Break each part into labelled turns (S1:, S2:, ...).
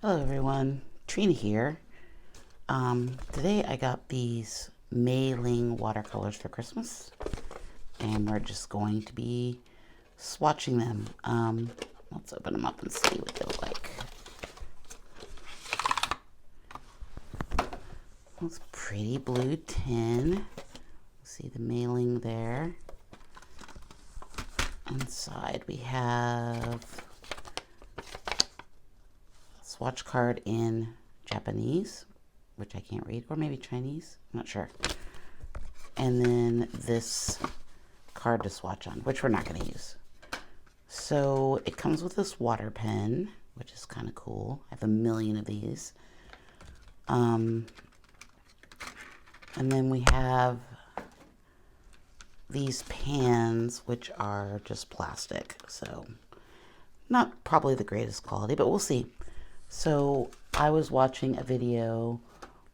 S1: Hello everyone, Trina here. Today I got these Mei Ling watercolors for Christmas, and we're just going to be swatching them. Let's open them up and see what they look like. Looks pretty blue tin. See the Mei Ling there. Inside we have swatch card in Japanese, which I can't read, or maybe Chinese, I'm not sure. And then this card to swatch on, which we're not going to use. So it comes with this water pen, which is kind of cool. I have a million of these. And then we have these pans, which are just plastic. So not probably the greatest quality, but we'll see. So I was watching a video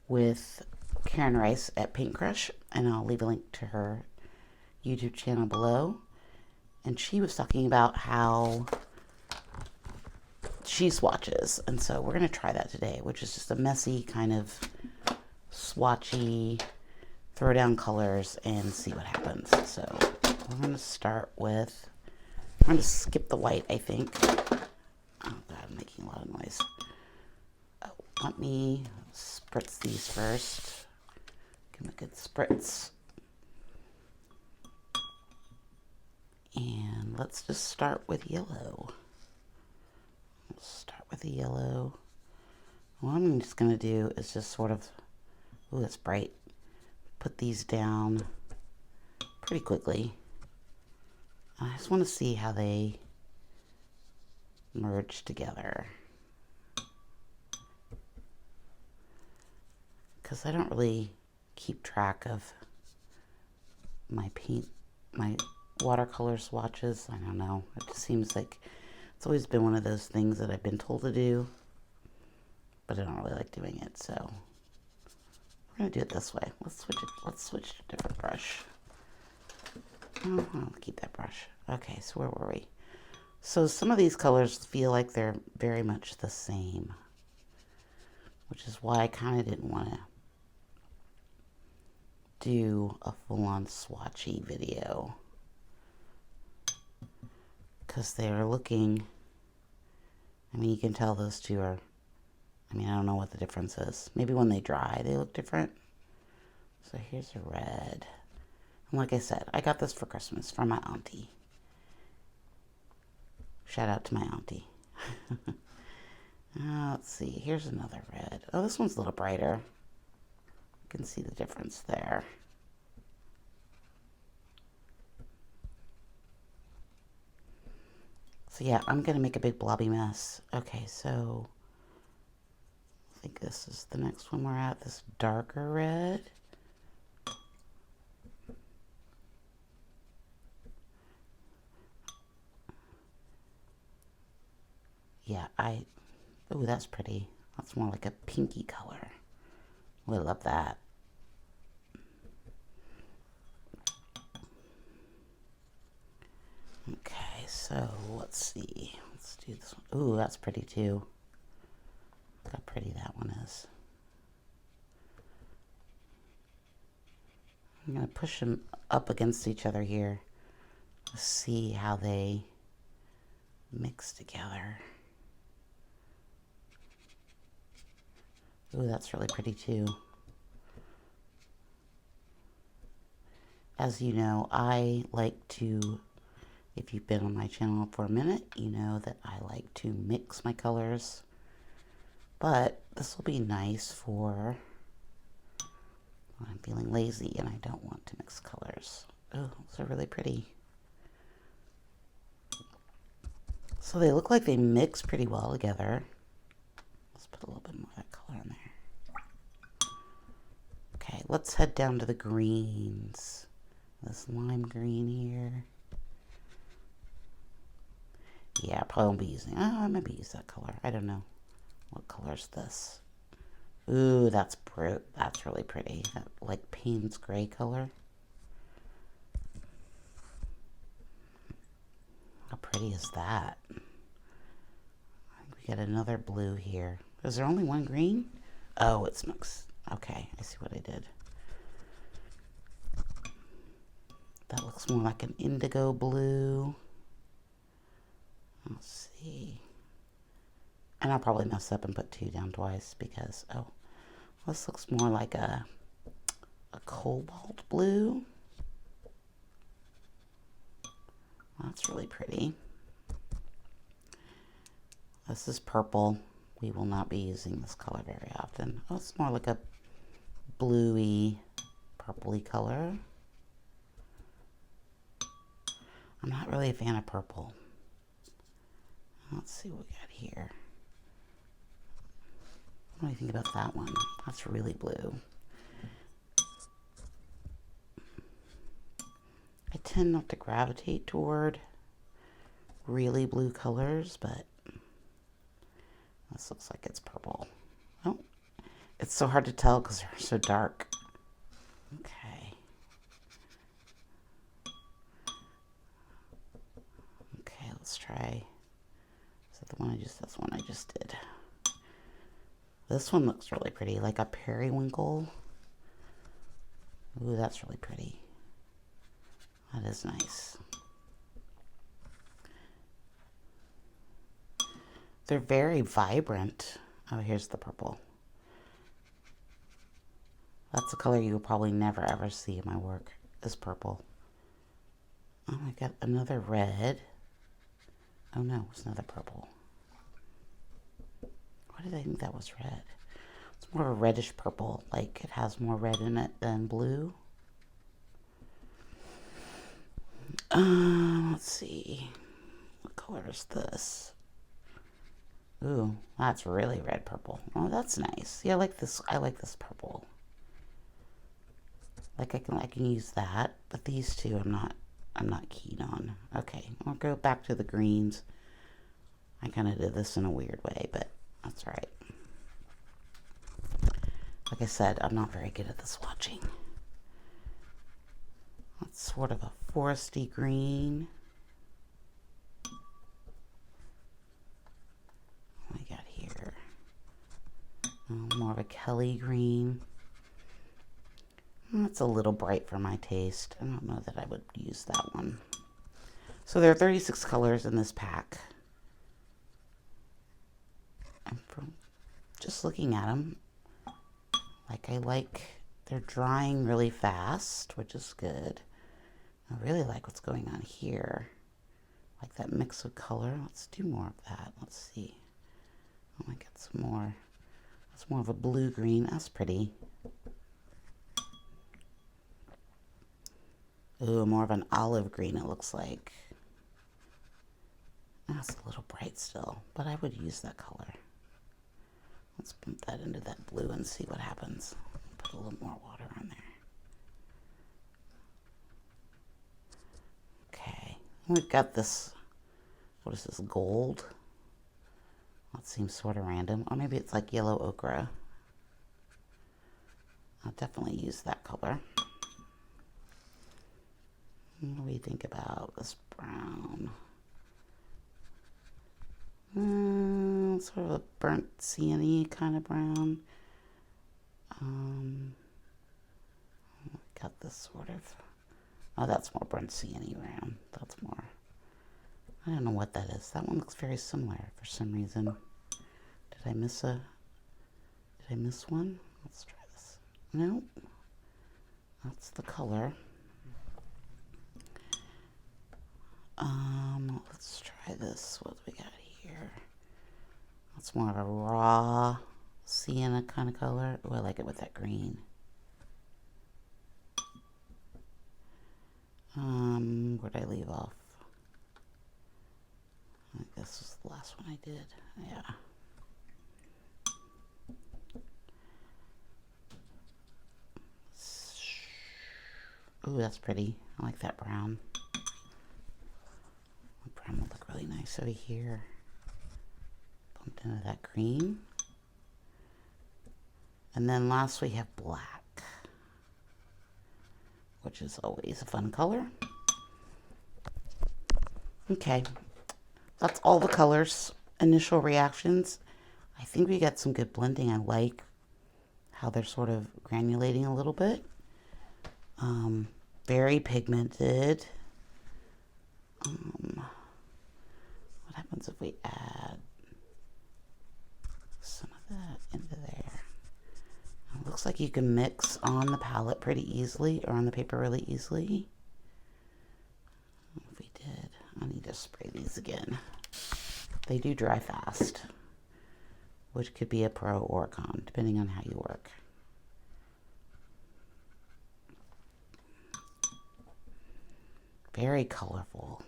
S1: with Karen Rice at Paint Crush, and I'll leave a link to her YouTube channel below. And she was talking about how she swatches, and so we're going to try that today, which is just a messy kind of swatchy, throw down colors and see what happens. So we're going to start with, I'm going to skip the white, I think. Oh God, I'm making a lot of noise. Oh, let me spritz these first. Give them a good spritz. And let's just start with yellow. Let's start with the yellow. What I'm just going to do is just sort of, ooh, that's bright. Put these down pretty quickly. I just want to see how they merge together, because I don't really keep track of my watercolor swatches. I don't know. It just seems like it's always been one of those things that I've been told to do, but I don't really like doing it. So we're gonna do it this way. Let's switch it. Let's switch to a different brush. Oh, I'll keep that brush. Okay, so where were we? So some of these colors feel like they're very much the same, which is why I kind of didn't want to do a full-on swatchy video, because they are looking, I mean, you can tell those two are, I mean, I don't know what the difference is. Maybe when they dry, they look different. So here's a red. And like I said, I got this for Christmas from my auntie. Shout out to my auntie. Let's see, here's another red. Oh, this one's a little brighter. You can see the difference there. So yeah, I'm gonna make a big blobby mess. Okay, so I think this is the next one we're at, this darker red. Yeah, oh, that's pretty. That's more like a pinky color. We love that. Okay, so let's see. Let's do this one. Ooh, that's pretty too. Look how pretty that one is. I'm going to push them up against each other here to see how they mix together. Ooh, that's really pretty too. As you know, I like to, if you've been on my channel for a minute, you know that I like to mix my colors. But this will be nice for when I'm feeling lazy and I don't want to mix colors. Oh, those are really pretty. So they look like they mix pretty well together. Let's put a little bit more of that color in there. Okay, let's head down to the greens. This lime green here. Yeah, I probably won't be using, oh, I might use that color. I don't know. What color is this? Ooh, that's really pretty. That, like, Payne's gray color. How pretty is that? I think we got another blue here. Is there only one green? Oh, it's mixed. Okay, I see what I did. That looks more like an indigo blue. Let's see. And I'll probably mess up and put 2 down twice because, oh, this looks more like a cobalt blue. That's really pretty. This is purple. We will not be using this color very often. Oh, it's more like a bluey, purpley color. I'm not really a fan of purple. Let's see what we got here. What do you think about that one? That's really blue. I tend not to gravitate toward really blue colors, but this looks like it's purple. Oh, it's so hard to tell because they're so dark. Okay. Okay, let's try. Is that the one I just, that's the one I just did. This one looks really pretty, like a periwinkle. Ooh, that's really pretty. That is nice. They're very vibrant. Oh, here's the purple. That's a color you will probably never ever see in my work, is purple. Oh, I got another red. Oh no, it's another purple. Why did I think that was red? It's more of a reddish purple, like it has more red in it than blue. Let's see. What color is this? Ooh, that's really red purple. Oh, that's nice. Yeah, I like this. I like this purple. Like I can use that, but these two I'm not keen on. Okay, I'll go back to the greens. I kind of did this in a weird way, but that's all right. Like I said, I'm not very good at the swatching. That's sort of a foresty green. What we got here? Oh, more of a Kelly green. That's a little bright for my taste. I don't know that I would use that one. So there are 36 colors in this pack. And from just looking at them, they're drying really fast, which is good. I really like what's going on here. Like that mix of color. Let's do more of that. Let's see. Oh, I got some more. That's more of a blue-green. That's pretty. Ooh, more of an olive green it looks like. That's a little bright still, but I would use that color. Let's pump that into that blue and see what happens. Put a little more water on there. Okay, we've got this, what is this, gold? That seems sort of random. Or maybe it's like yellow ochre. I'll definitely use that color. What do we think about this brown? Sort of a burnt sienna kind of brown. Got this sort of, oh, that's more burnt sienna brown. That's more, I don't know what that is. That one looks very similar for some reason. Did I miss one? Let's try this. No, that's the color. Let's try this. What do we got here? That's more of a raw sienna kind of color. Oh, I like it with that green. Where did I leave off? I think this was the last one I did. Yeah. Ooh, that's pretty. I like that brown. The brown will look really nice over here. Bumped into that green. And then last we have black, which is always a fun color. Okay, that's all the colors. Initial reactions. I think we got some good blending. I like how they're sort of granulating a little bit. Very pigmented. What happens if we add some of that into there? It looks like you can mix on the palette pretty easily, or on the paper really easily. If we did, I need to spray these again. They do dry fast, which could be a pro or a con, depending on how you work. Very colorful.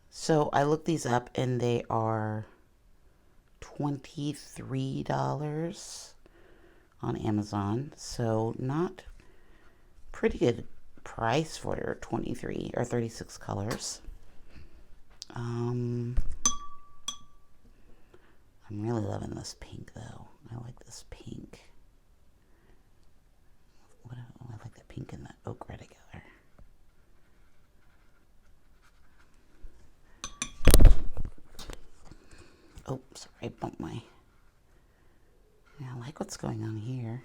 S1: So I looked these up and they are $23 on Amazon. So not pretty good price for your 23 or 36 colors. I'm really loving this pink though. I like this pink. I like the pink and the ochre together. Oh, sorry, I bumped my... Yeah, I like what's going on here.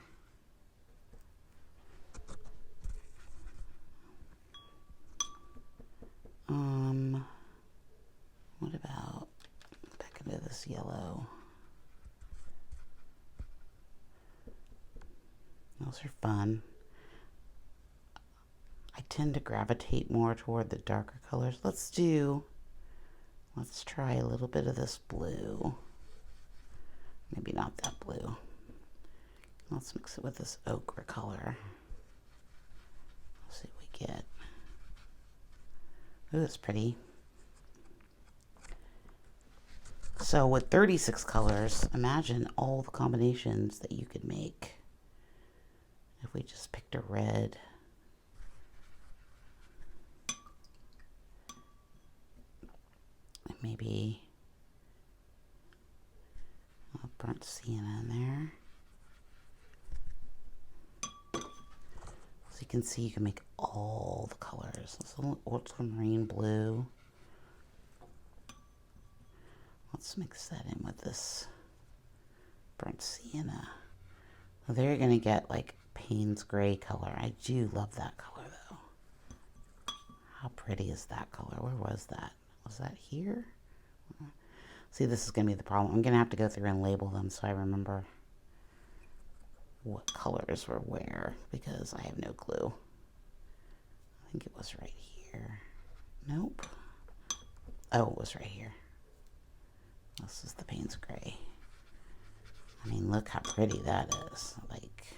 S1: What about back into this yellow? Those are fun. I tend to gravitate more toward the darker colors. Let's try a little bit of this blue. Maybe not that blue. Let's mix it with this ochre color. Let's see what we get. Ooh, it's pretty. So with 36 colors, imagine all the combinations that you could make. If we just picked a red. And maybe a burnt sienna in there. So you can see you can make all the colors. This little ultramarine blue. Let's mix that in with this burnt sienna. Well, there you're going to get like Payne's gray color. I do love that color though. How pretty is that color? Where was that? Was that here? See, this is going to be the problem. I'm going to have to go through and label them so I remember what colors were where, because I have no clue. I think it was right here. Nope. Oh, it was right here. This is the Payne's gray. I mean, look how pretty that is. Like,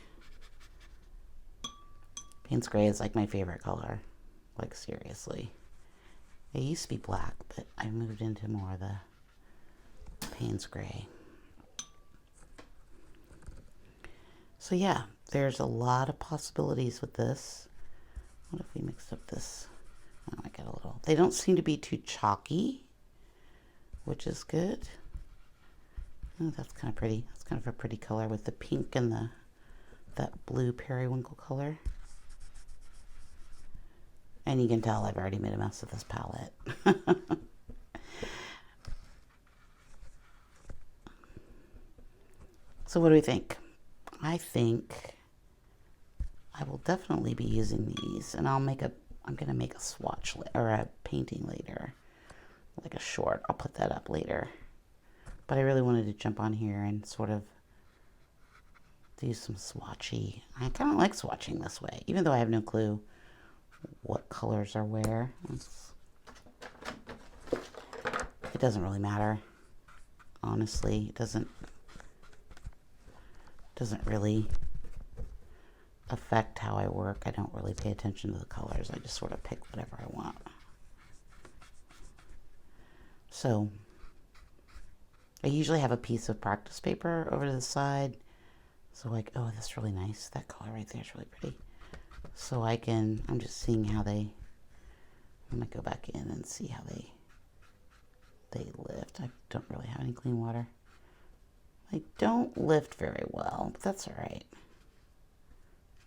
S1: Payne's gray is like my favorite color. Like, seriously. It used to be black, but I moved into more of the Payne's gray. So yeah, there's a lot of possibilities with this. What if we mixed up this? Oh, I got a little. They don't seem to be too chalky, which is good. Oh, that's kind of pretty. That's kind of a pretty color with the pink and that blue periwinkle color. And you can tell I've already made a mess of this palette. So what do we think? I think I will definitely be using these, and I'm gonna make a swatch or a painting later, like a short. I'll put that up later. But I really wanted to jump on here and sort of do some swatchy. I kind of like swatching this way, even though I have no clue what colors are where. It doesn't really matter. Honestly, it doesn't really affect how I work. I don't really pay attention to the colors. I just sort of pick whatever I want. So I usually have a piece of practice paper over to the side. So like, oh, that's really nice. That color right there is really pretty. So I'm just seeing how I'm gonna go back in and see how they lift. I don't really have any clean water. They don't lift very well, but that's all right.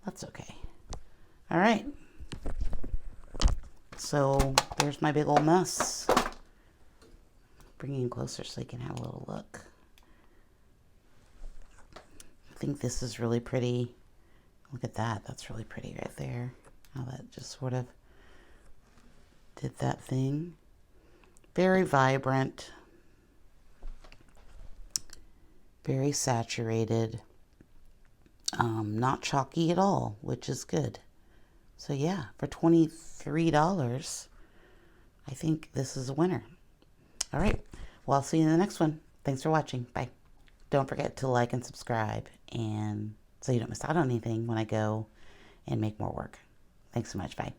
S1: That's okay. All right. So there's my big old mess. Bring you in closer so you can have a little look. I think this is really pretty. Look at that. That's really pretty right there. How that just sort of did that thing. Very vibrant. Very saturated. Not chalky at all, which is good. So yeah, for $23, I think this is a winner. All right. Well, I'll see you in the next one. Thanks for watching. Bye. Don't forget to like and subscribe, and so you don't miss out on anything when I go and make more work. Thanks so much. Bye.